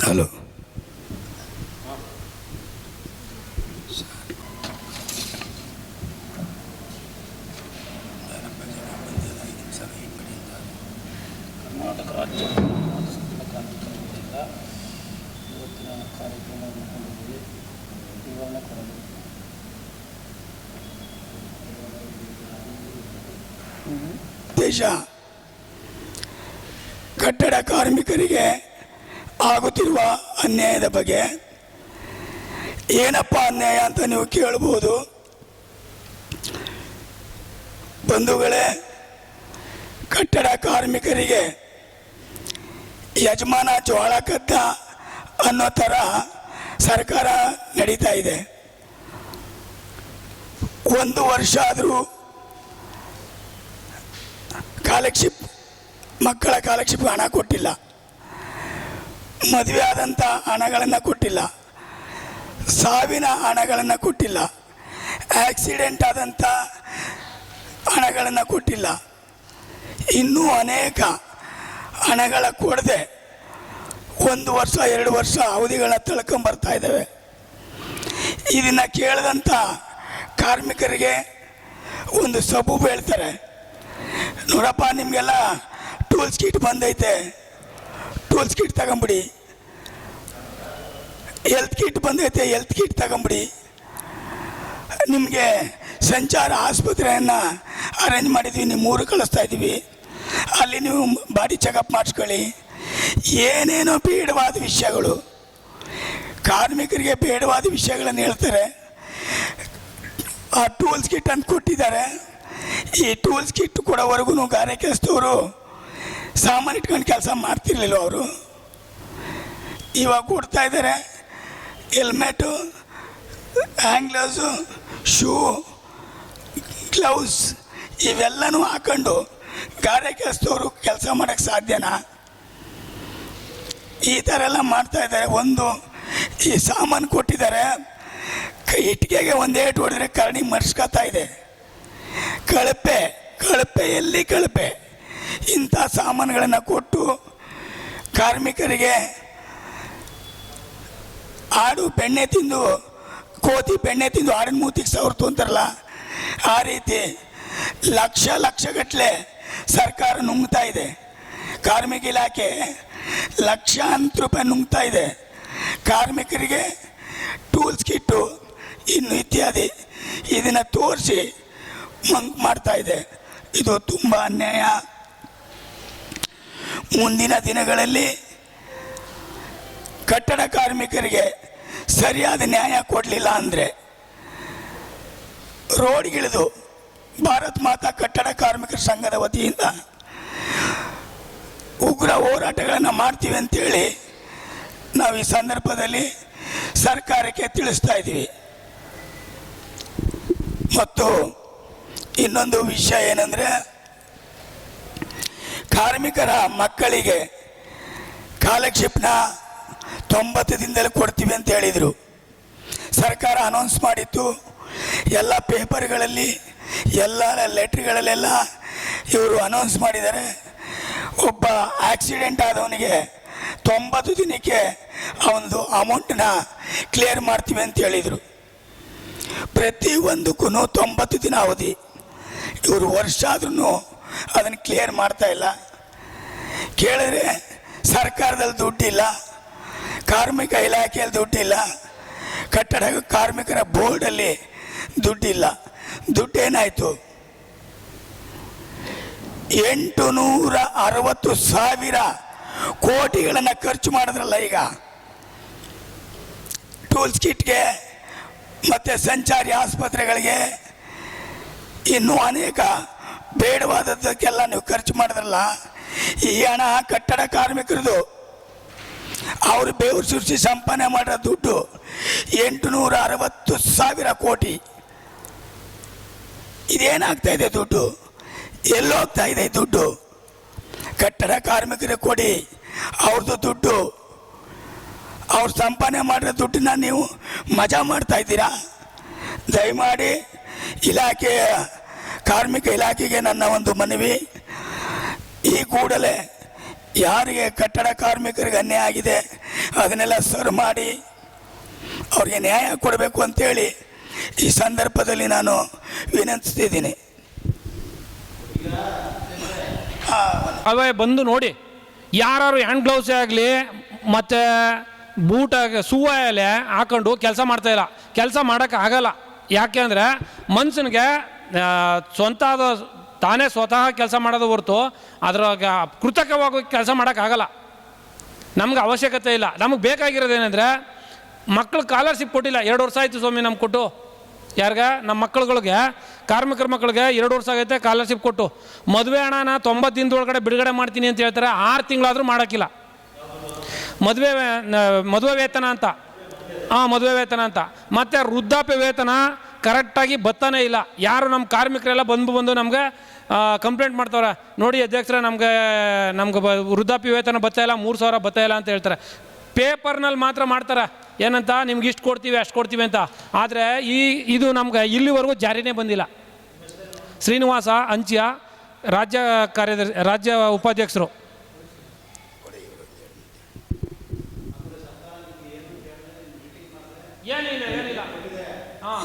Hello, Karnataka ರಾಜ್ಯ ಕಾರ್ಮಿಕರಿಂದ ಇವತ್ತಿನ ಕಾರ್ಯಕ್ರಮವನ್ನು ಕೊಂಡಿದ್ದೀವಿ. ವಿವರಣೆ ಕೊಡಲು ದೇಶ ಕಟ್ಟಡ ಕಾರ್ಮಿಕರಿಗೆ ಆಗುತ್ತಿರುವ ಅನ್ಯಾಯದ ಬಗ್ಗೆ ಏನಪ್ಪ ಅನ್ಯಾಯ ಅಂತ ನೀವು ಕೇಳಬಹುದು. ಬಂಧುಗಳೇ, ಕಟ್ಟಡ ಕಾರ್ಮಿಕರಿಗೆ ಯಜಮಾನ ಜೋಳ ಕದ್ದ ಅನ್ನೋ ಥರ ಸರ್ಕಾರ ನಡೀತಾ ಇದೆ. 1 ವರ್ಷ ಆದರೂ ಕಾಲಕ್ಷಿಪ್ ಮಕ್ಕಳ ಕಾಲಕ್ಷಿಪ್ ಹಣ ಕೊಟ್ಟಿಲ್ಲ, ಮದುವೆ ಆದಂಥ ಹಣಗಳನ್ನು ಕೊಟ್ಟಿಲ್ಲ, ಸಾವಿನ ಹಣಗಳನ್ನು ಕೊಟ್ಟಿಲ್ಲ, ಆಕ್ಸಿಡೆಂಟ್ ಆದಂಥ ಹಣಗಳನ್ನು ಕೊಟ್ಟಿಲ್ಲ, ಇನ್ನೂ ಅನೇಕ ಹಣಗಳ ಕೊಡದೆ 1 ವರ್ಷ 2 ವರ್ಷ ಅವಧಿಗಳನ್ನ ತಳ್ಕೊಂಬರ್ತಾ ಇದ್ದಾವೆ. ಇದನ್ನು ಕೇಳಿದಂಥ ಕಾರ್ಮಿಕರಿಗೆ ಒಂದು ಸಬೂಬು ಹೇಳ್ತಾರೆ, ನೋಡಪ್ಪ ನಿಮಗೆಲ್ಲ ಟೂಲ್ಸ್ ಕಿಟ್ ಬಂದೈತೆ, ಟೂಲ್ಸ್ ಕಿಟ್ ತಗೊಂಬಿಡಿ. ಹೆಲ್ತ್ ಕಿಟ್ ಬಂದೈತೆ, ಹೆಲ್ತ್ ಕಿಟ್ ತಗೊಂಬಿಡಿ. ನಿಮಗೆ ಸಂಚಾರ ಆಸ್ಪತ್ರೆಯನ್ನು ಅರೇಂಜ್ ಮಾಡಿದ್ವಿ, ನಿಮ್ಮ ಊರು ಕಳಿಸ್ತಾ ಇದ್ದೀವಿ, ಅಲ್ಲಿ ನೀವು ಬಾಡಿ ಚೆಕಪ್ ಮಾಡಿಸ್ಕೊಳ್ಳಿ. ಏನೇನೋ ಬೇಡವಾದ ವಿಷಯಗಳು, ಕಾರ್ಮಿಕರಿಗೆ ಬೇಡವಾದ ವಿಷಯಗಳನ್ನು ಹೇಳ್ತಾರೆ. ಆ ಟೂಲ್ಸ್ ಕಿಟ್ ಅಂತ ಕೊಟ್ಟಿದ್ದಾರೆ. ಈ ಟೂಲ್ಸ್ ಕಿಟ್ ಕೊಡೋವರೆಗೂ ಗಾರೆ ಕೆಲಸದವರು ಸಾಮಾನು ಇಟ್ಕೊಂಡು ಕೆಲಸ ಮಾಡ್ತಿರ್ಲಿಲ್ಲ. ಅವರು ಇವಾಗ ಕೊಡ್ತಾ ಇದ್ದಾರೆ. Helmet, hand gloves, shoe, gloves ಇವೆಲ್ಲನೂ ಹಾಕೊಂಡು ಗಾರೆ ಕೆಲಸದವರು ಕೆಲಸ ಮಾಡೋಕ್ಕೆ ಸಾಧ್ಯನಾ? ಈ ಥರ ಎಲ್ಲ ಮಾಡ್ತಾ ಇದ್ದಾರೆ. ಒಂದು ಈ ಸಾಮಾನು ಕೊಟ್ಟಿದ್ದಾರೆ, ಇಟ್ಟಿಗೆಗೆ ಒಂದೇಟು ಹೊಡೆದ್ರೆ ಕರಡಿ ಮರ್ಸ್ಕೊತಾ ಇದೆ. ಕಳಪೆ ಕಳಪೆ ಎಲ್ಲಿ ಕಳಪೆ ಇಂಥ ಸಾಮಾನುಗಳನ್ನು ಕೊಟ್ಟು ಕಾರ್ಮಿಕರಿಗೆ ಆಡು ಬೆಣ್ಣೆ ತಿಂದು, ಕೋತಿ ಬೆಣ್ಣೆ ತಿಂದು ಆಡಿನ ಮೂತಿಗೆ ಸವರ್ತು ಅಂತಾರಲ್ಲ, ಆ ರೀತಿ ಲಕ್ಷಗಟ್ಟಲೆ ಸರ್ಕಾರ ನುಂಗ್ತಾ ಇದೆ. ಕಾರ್ಮಿಕ ಇಲಾಖೆ ಲಕ್ಷಾಂತರ ರೂಪಾಯಿ ನುಂಗ್ತಾ ಇದೆ. ಕಾರ್ಮಿಕರಿಗೆ ಟೂಲ್ಸ್ ಕಿಟ್ಟು ಇನ್ನು ಇತ್ಯಾದಿ ಇದನ್ನು ತೋರಿಸಿ ಮಾಡ್ತಾ ಇದೆ. ಇದು ತುಂಬ ಅನ್ಯಾಯ. ಮುಂದಿನ ದಿನಗಳಲ್ಲಿ ಕಟ್ಟಡ ಕಾರ್ಮಿಕರಿಗೆ ಸರಿಯಾದ ನ್ಯಾಯ ಕೊಡಲಿಲ್ಲ ಅಂದರೆ ರೋಡ್ಗಿಳಿದು ಭಾರತ್ ಮಾತಾ ಕಟ್ಟಡ ಕಾರ್ಮಿಕರ ಸಂಘದ ವತಿಯಿಂದ ಉಗ್ರ ಹೋರಾಟಗಳನ್ನು ಮಾಡ್ತೀವಿ ಅಂತೇಳಿ ನಾವು ಈ ಸಂದರ್ಭದಲ್ಲಿ ಸರ್ಕಾರಕ್ಕೆ ತಿಳಿಸ್ತಾ ಇದ್ದೀವಿ. ಮತ್ತು ಇನ್ನೊಂದು ವಿಷಯ ಏನಂದರೆ, ಕಾರ್ಮಿಕರ ಮಕ್ಕಳಿಗೆ ಕಾಲಕ್ಷಿಪ್ನ 90 ದಿನದಲ್ಲಿ ಕೊಡ್ತೀವಿ ಅಂತ ಹೇಳಿದರು. ಸರ್ಕಾರ ಅನೌನ್ಸ್ ಮಾಡಿತ್ತು. ಎಲ್ಲ ಪೇಪರ್ಗಳಲ್ಲಿ, ಎಲ್ಲ ಲೆಟ್ರ್ಗಳಲ್ಲೆಲ್ಲ ಇವರು ಅನೌನ್ಸ್ ಮಾಡಿದ್ದಾರೆ. ಒಬ್ಬ ಆಕ್ಸಿಡೆಂಟ್ ಆದವನಿಗೆ 90 ದಿನಕ್ಕೆ ಅವನದು ಅಮೌಂಟನ್ನ ಕ್ಲಿಯರ್ ಮಾಡ್ತೀವಿ ಅಂತ ಹೇಳಿದರು. ಪ್ರತಿಯೊಂದಕ್ಕೂ 90 ದಿನ ಅವಧಿ. ಇವರು ವರ್ಷ ಆದ್ರೂ ಅದನ್ನು ಕ್ಲಿಯರ್ ಮಾಡ್ತಾ ಇಲ್ಲ. ಕೇಳಿದ್ರೆ ಸರ್ಕಾರದಲ್ಲಿ ದುಡ್ಡಿಲ್ಲ, ಕಾರ್ಮಿಕ ಇಲಾಖೆಯಲ್ಲಿ ದುಡ್ಡಿಲ್ಲ, ಕಟ್ಟಡ ಕಾರ್ಮಿಕರ ಬೋರ್ಡಲ್ಲಿ ದುಡ್ಡಿಲ್ಲ. ದುಡ್ಡೇನಾಯಿತು? 860,000 ಕೋಟಿಗಳನ್ನು ಖರ್ಚು ಮಾಡಿದ್ರಲ್ಲ ಈಗ ಟೂಲ್ಸ್ ಕಿಟ್ಗೆ ಮತ್ತು ಸಂಚಾರಿ ಆಸ್ಪತ್ರೆಗಳಿಗೆ, ಇನ್ನೂ ಅನೇಕ ಬೇಡವಾದದ್ದಕ್ಕೆಲ್ಲ ನೀವು ಖರ್ಚು ಮಾಡಿದ್ರಲ್ಲ. ಈ ಹಣ ಕಟ್ಟಡ ಕಾರ್ಮಿಕರದು. ಅವರು ಬೇವರು ಸುರಿಸಿ ಸಂಪಾದನೆ ಮಾಡಿರೋ ದುಡ್ಡು 860,000 ಕೋಟಿ. ಇದೇನಾಗ್ತಾ ಇದೆ? ದುಡ್ಡು ಎಲ್ಲೋಗ್ತಾ ಇದೆ? ದುಡ್ಡು ಕಟ್ಟಡ ಕಾರ್ಮಿಕರಿಗೆ ಕೊಡಿ, ಅವ್ರದ್ದು ದುಡ್ಡು. ಅವ್ರು ಸಂಪಾದನೆ ಮಾಡಿರೋ ದುಡ್ಡನ್ನ ನೀವು ಮಜಾ ಮಾಡ್ತಾ ಇದ್ದೀರಾ? ದಯಮಾಡಿ ಇಲಾಖೆಯ ಕಾರ್ಮಿಕ ಇಲಾಖೆಗೆ ನನ್ನ ಒಂದು ಮನವಿ, ಈ ಕೂಡಲೇ ಯಾರಿಗೆ ಕಟ್ಟಡ ಕಾರ್ಮಿಕರಿಗೆ ಅನ್ಯಾಯ ಆಗಿದೆ ಅದನ್ನೆಲ್ಲ ಸರ್ ಮಾಡಿ ಅವ್ರಿಗೆ ನ್ಯಾಯ ಕೊಡಬೇಕು ಅಂತೇಳಿ ಈ ಸಂದರ್ಭದಲ್ಲಿ ನಾನು ವಿನಂತಿಸ್ತಿದ್ದೀನಿ. ಅವೇ ಬಂದು ನೋಡಿ, ಯಾರು ಹ್ಯಾಂಡ್ ಗ್ಲೌಸೇ ಆಗಲಿ ಮತ್ತು ಬೂಟ್ ಶೂ ಆಗಲಿ ಹಾಕೊಂಡು ಕೆಲಸ ಮಾಡ್ತಾಯಿಲ್ಲ. ಕೆಲಸ ಮಾಡೋಕ್ಕೆ ಆಗಲ್ಲ. ಯಾಕೆ ಅಂದರೆ ಮನುಷ್ಯನಿಗೆ ಸ್ವಂತ ತಾನೇ ಸ್ವತಃ ಕೆಲಸ ಮಾಡೋದು ಹೊರತು ಅದ್ರಾಗ ಕೃತಕವಾಗಿ ಕೆಲಸ ಮಾಡೋಕ್ಕಾಗಲ್ಲ. ನಮ್ಗೆ ಅವಶ್ಯಕತೆ ಇಲ್ಲ. ನಮಗೆ ಬೇಕಾಗಿರೋದೇನೆಂದರೆ ಮಕ್ಕಳು ಸ್ಕಾಲರ್ಶಿಪ್ ಕೊಟ್ಟಿಲ್ಲ. 2 ವರ್ಷ ಆಯಿತು ಸ್ವಾಮಿ ನಮ್ಗೆ ಕೊಟ್ಟು. ಯಾರಿಗೆ? ನಮ್ಮ ಮಕ್ಕಳುಗಳಿಗೆ, ಕಾರ್ಮಿಕರ ಮಕ್ಕಳಿಗೆ 2 ವರ್ಷ ಆಗೈತೆ ಸ್ಕಾಲರ್ಶಿಪ್ ಕೊಟ್ಟು. ಮದುವೆ ಹಣನ 90 ದಿನದೊಳಗಡೆ ಬಿಡುಗಡೆ ಮಾಡ್ತೀನಿ ಅಂತ ಹೇಳ್ತಾರೆ. 6 ತಿಂಗಳಾದರೂ ಮಾಡೋಕ್ಕಿಲ್ಲ. ಮದುವೆ ವೇತನ ಅಂತ, ಮದುವೆ ವೇತನ ಅಂತ, ಮತ್ತು ವೃದ್ಧಾಪ್ಯ ವೇತನ ಕರೆಕ್ಟಾಗಿ ಬರ್ತಾನೆ ಇಲ್ಲ. ಯಾರು ನಮ್ಮ ಕಾರ್ಮಿಕರೆಲ್ಲ ಬಂದು ನಮಗೆ ಕಂಪ್ಲೇಂಟ್ ಮಾಡ್ತಾವ್ರೆ, ನೋಡಿ ಅಧ್ಯಕ್ಷರೇ ನಮ್ಗೆ ವೃದ್ಧಾಪ್ಯ ವೇತನ ಬರ್ತಾಯಿಲ್ಲ, 3,000 ಬರ್ತಾಯಿಲ್ಲ ಅಂತ ಹೇಳ್ತಾರೆ. ಪೇಪರ್ನಲ್ಲಿ ಮಾತ್ರ ಮಾಡ್ತಾರೆ, ಏನಂತ ನಿಮ್ಗೆ ಇಷ್ಟು ಕೊಡ್ತೀವಿ ಅಷ್ಟು ಕೊಡ್ತೀವಿ ಅಂತ. ಆದರೆ ಇದು ನಮ್ಗೆ ಇಲ್ಲಿವರೆಗೂ ಜಾರಿನೇ ಬಂದಿಲ್ಲ. ಶ್ರೀನಿವಾಸ ಅಂಚಿಯ ರಾಜ್ಯ ಕಾರ್ಯದರ್ಶಿ, ರಾಜ್ಯ ಉಪಾಧ್ಯಕ್ಷರು. ಏನಿಲ್ಲ ಹಾಂ